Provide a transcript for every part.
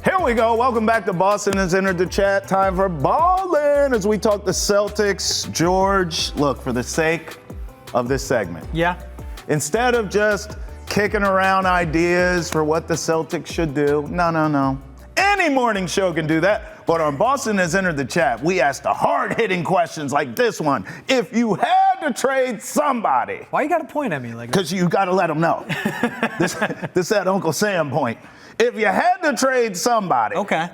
Here we go. Welcome back to Boston has entered the chat. Time for ballin' as we talk the Celtics. George, look, for the sake of this segment. Yeah. Instead of just kicking around ideas for what the Celtics should do, no. Any morning show can do that. But on Boston has entered the chat, we asked the hard-hitting questions like this one. If you had to trade somebody. Why you got to point at me like that? Because you got to let them know. this is that Uncle Sam point. If you had to trade somebody, okay,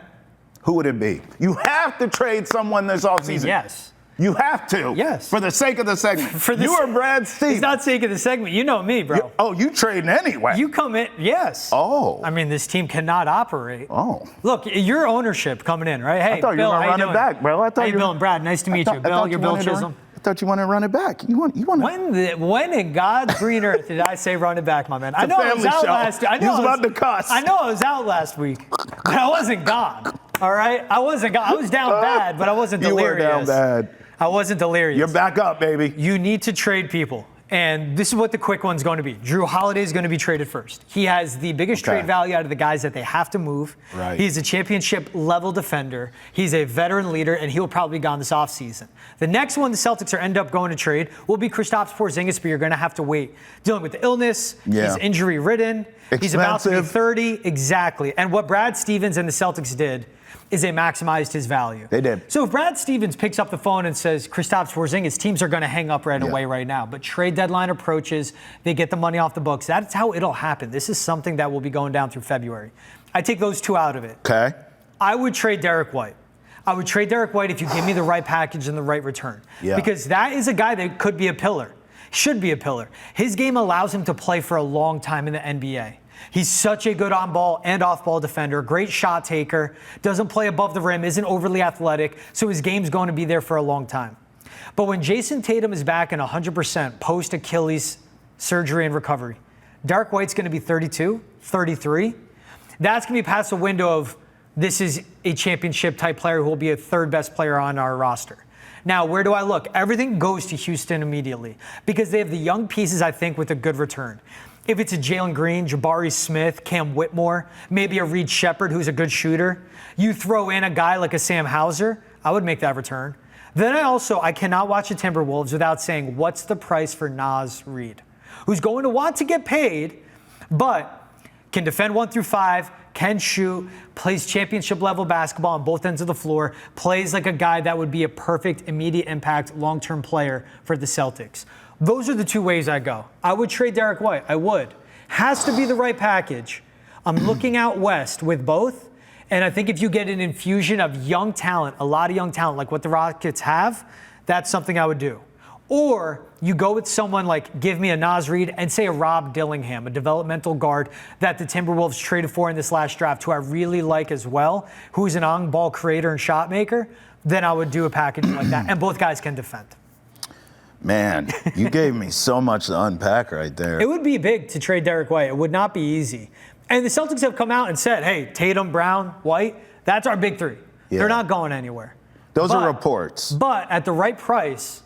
who would it be? You have to trade someone this offseason. Yes. You have to. Yes. For the sake of the segment. You or Brad Stevens. It's not sake of the segment. You know me, bro. You trading anyway. You come in, yes. Oh. I mean, this team cannot operate. Oh. Look, your ownership coming in, right? Hey, I thought Bill, you were going to run it back, bro. How you doing, Brad? Nice to meet you. Bill, you're Bill Chisholm. I thought you wanted to run it back. You want When in God's green earth did I say run it back, my man? I know I was out last week. He was about to cuss. I know I was out last week, but I wasn't gone. All right? I wasn't gone. I was down bad, but I wasn't delirious. You were down bad. I wasn't delirious. You're back up, baby. You need to trade people. And this is what the quick one's going to be. Drew Holiday is going to be traded first. He has the biggest trade value out of the guys that they have to move. Right. He's a championship-level defender. He's a veteran leader, and he'll probably be gone this offseason. The next one the Celtics are end up going to trade will be Kristaps Porzingis, but you're going to have to wait. Dealing with the illness, he's injury-ridden. He's about to be 30. Exactly. And what Brad Stevens and the Celtics did is they maximized his value. They did. So if Brad Stevens picks up the phone and says, Kristaps Porzingis, teams are going to hang up right away right now. But trade deadline approaches, they get the money off the books. That's how it'll happen. This is something that will be going down through February. I take those two out of it. Okay. I would trade Derrick White. I would trade Derrick White if you give me the right package and the right return. Yeah. Because that is a guy that could be a pillar. Should be a pillar. His game allows him to play for a long time in the NBA. He's such a good on-ball and off-ball defender, great shot taker, doesn't play above the rim, isn't overly athletic, so his game's going to be there for a long time. But when Jason Tatum is back in 100% post-Achilles surgery and recovery, Derrick White's going to be 32, 33. That's going to be past the window of this is a championship-type player who will be a third-best player on our roster. Now, where do I look? Everything goes to Houston immediately because they have the young pieces, I think, with a good return. If it's a Jaylen Green, Jabari Smith, Cam Whitmore, maybe a Reed Shepherd who's a good shooter, you throw in a guy like a Sam Hauser, I would make that return. Then I cannot watch the Timberwolves without saying, what's the price for Naz Reid? Who's going to want to get paid, but can defend 1 through 5, can shoot, plays championship level basketball on both ends of the floor, plays like a guy that would be a perfect immediate impact long-term player for the Celtics. Those are the two ways I go. I would trade Derrick White. I would. Has to be the right package. I'm looking out west with both, and I think if you get an infusion of young talent, a lot of young talent, like what the Rockets have, that's something I would do. Or you go with someone like, give me a Naz Reid and say a Rob Dillingham, a developmental guard that the Timberwolves traded for in this last draft, who I really like as well, who's an on-ball creator and shot maker, then I would do a package like that. And both guys can defend. Man, you gave me so much to unpack right there. It would be big to trade Derrick White. It would not be easy. And the Celtics have come out and said, hey, Tatum, Brown, White, that's our big three. Yeah. They're not going anywhere. Those are reports. But at the right price,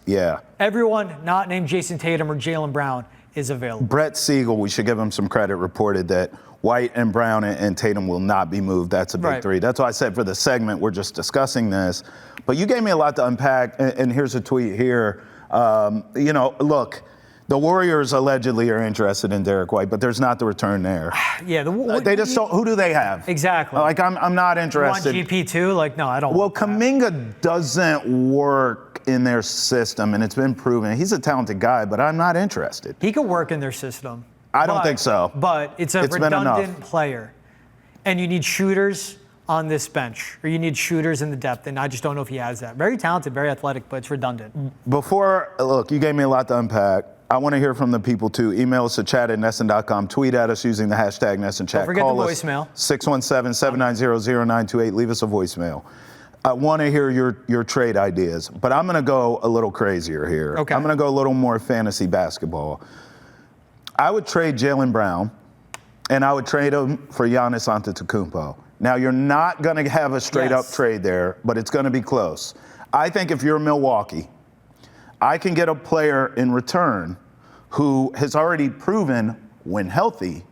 everyone not named Jason Tatum or Jaylen Brown is available. Brett Siegel, we should give him some credit, reported that White and Brown and Tatum will not be moved. That's a big three. That's why I said for the segment, we're just discussing this. But you gave me a lot to unpack, and here's a tweet here. Look, the Warriors allegedly are interested in Derrick White, but there's not the return there. Yeah, they just don't. Who do they have? Exactly. Like I'm not interested. You want GP2? Like, no, I don't. Well, Kuminga doesn't work in their system, and it's been proven. He's a talented guy, but I'm not interested. He could work in their system. I don't think so. But it's a redundant player, and you need shooters on this bench, or you need shooters in the depth, and I just don't know if he has that. Very talented, very athletic, but it's redundant. Look, you gave me a lot to unpack. I want to hear from the people, too. Email us at chat@NESN.com. Tweet at us using the hashtag NESNChat. Don't forget the voicemail. 617-790-0928. Leave us a voicemail. I want to hear your trade ideas, but I'm going to go a little crazier here. Okay. I'm going to go a little more fantasy basketball. I would trade Jaylen Brown, and I would trade him for Giannis Antetokounmpo. Now, you're not going to have a straight-up trade there, but it's going to be close. I think if you're Milwaukee, I can get a player in return who has already proven, when healthy,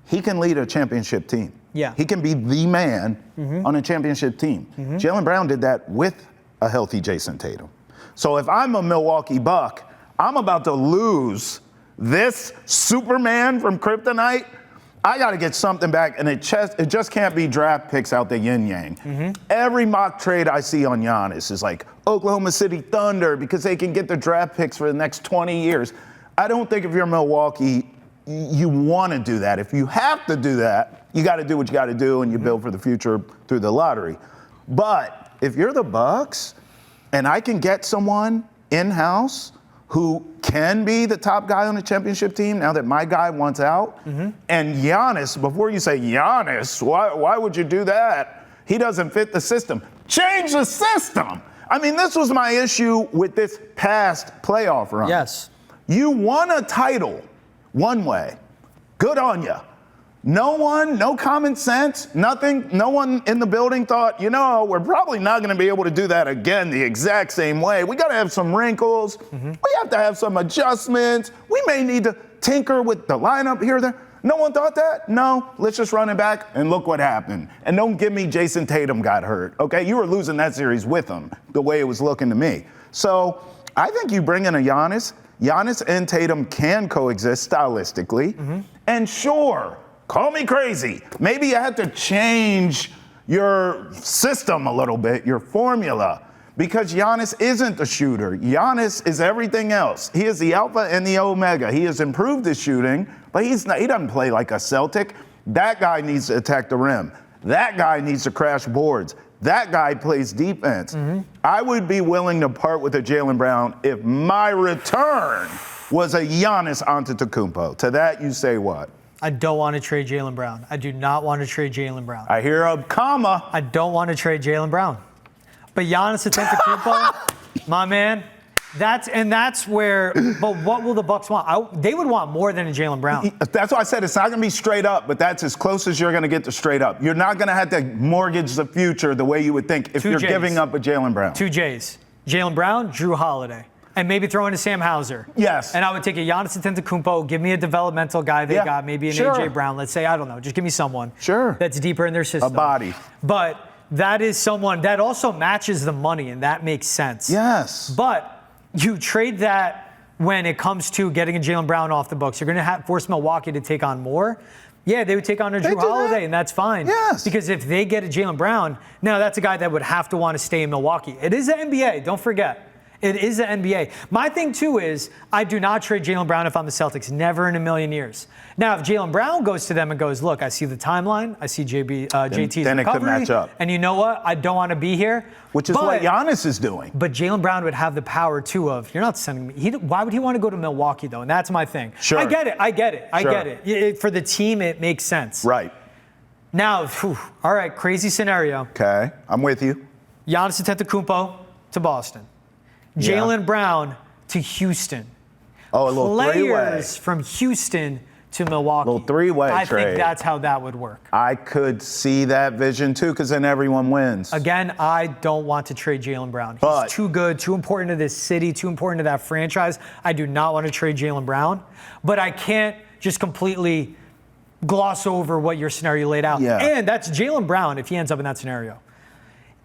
he can lead a championship team. Yeah. He can be the man on a championship team. Jaylen Brown did that with a healthy Jason Tatum. So if I'm a Milwaukee Buck, I'm about to lose this Superman from Kryptonite. I got to get something back, and it just can't be draft picks out the yin-yang. Every mock trade I see on Giannis is like Oklahoma City Thunder because they can get the draft picks for the next 20 years. I don't think if you're Milwaukee, you want to do that. If you have to do that, you got to do what you got to do, and you build for the future through the lottery. But if you're the Bucks, and I can get someone in-house who can be the top guy on a championship team now that my guy wants out. And Giannis, before you say Giannis, why would you do that? He doesn't fit the system. Change the system. I mean, this was my issue with this past playoff run. Yes. You won a title one way. Good on you. No common sense, nothing, no one in the building thought, we're probably not going to be able to do that again the exact same way. We got to have some wrinkles. We have to have some adjustments. We may need to tinker with the lineup here or there. No one thought that? No, let's just run it back and look what happened. And don't give me Jason Tatum got hurt, okay? You were losing that series with him, the way it was looking to me. So I think you bring in a Giannis. Giannis and Tatum can coexist stylistically. And sure, call me crazy. Maybe you had to change your system a little bit, your formula, because Giannis isn't the shooter. Giannis is everything else. He is the alpha and the omega. He has improved his shooting, but he doesn't play like a Celtic. That guy needs to attack the rim. That guy needs to crash boards. That guy plays defense. I would be willing to part with a Jaylen Brown if my return was a Giannis Antetokounmpo. To that, you say what? I don't want to trade Jaylen Brown. I do not want to trade Jaylen Brown. I hear a comma. I don't want to trade Jaylen Brown. But Giannis Antetokounmpo, my man, that's where. But what will the Bucks want? They would want more than a Jaylen Brown. That's why I said it's not going to be straight up, but that's as close as you're going to get to straight up. You're not going to have to mortgage the future the way you would think if you're giving up a Jaylen Brown. 2 J's. Jaylen Brown, Drew Holiday. And maybe throw in a Sam Hauser. Yes. And I would take a Giannis Antetokounmpo, give me a developmental guy they got, maybe an AJ Brown. Let's say, I don't know, just give me someone that's deeper in their system. A body. But that is someone that also matches the money, and that makes sense. Yes. But you trade that when it comes to getting a Jaylen Brown off the books. You're going to force Milwaukee to take on more. Yeah, they would take on a Drew Holiday, and that's fine. Yes. Because if they get a Jaylen Brown, now that's a guy that would have to want to stay in Milwaukee. It is the NBA, don't forget. It is the NBA. My thing, too, is I do not trade Jaylen Brown if I'm the Celtics. Never in a million years. Now, if Jaylen Brown goes to them and goes, look, I see the timeline. I see JT's recovery. Then it could match up. And you know what? I don't want to be here. Which is what Giannis is doing. But Jaylen Brown would have the power, too, of, you're not sending me. Why would he want to go to Milwaukee, though? And that's my thing. Sure. I get it. For the team, it makes sense. Right. Now, all right, crazy scenario. Okay, I'm with you. Giannis Antetokounmpo to Boston. Jaylen Brown to Houston. Oh, a little three-way. Players from Houston to Milwaukee. A little three-way trade. I think that's how that would work. I could see that vision, too, because then everyone wins. Again, I don't want to trade Jaylen Brown. He's too good, too important to this city, too important to that franchise. I do not want to trade Jaylen Brown. But I can't just completely gloss over what your scenario laid out. Yeah. And that's Jaylen Brown if he ends up in that scenario.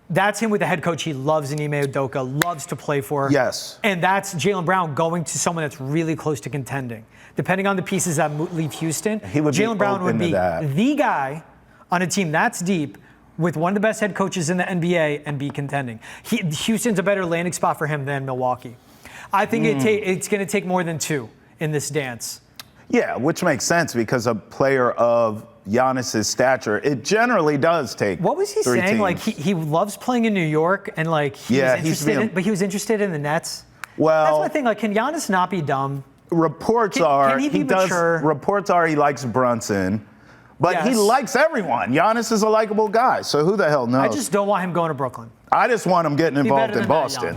That's him with a head coach he loves in Ime Udoka, loves to play for. Yes. And that's Jaylen Brown going to someone that's really close to contending. Depending on the pieces that leave Houston, Jaylen Brown would be the guy on a team that's deep with one of the best head coaches in the NBA and be contending. Houston's a better landing spot for him than Milwaukee. I think it's going to take more than two in this dance. Yeah, which makes sense because a player of Giannis's stature, it generally does take. What was he saying? Teams. Like he loves playing in New York, and like he was interested in the Nets. Well, that's my thing. Like, can Giannis not be dumb? Reports can he be mature? Reports are he likes Brunson, but he likes everyone. Giannis is a likable guy, so who the hell knows? I just don't want him going to Brooklyn. I just want him getting involved in Boston.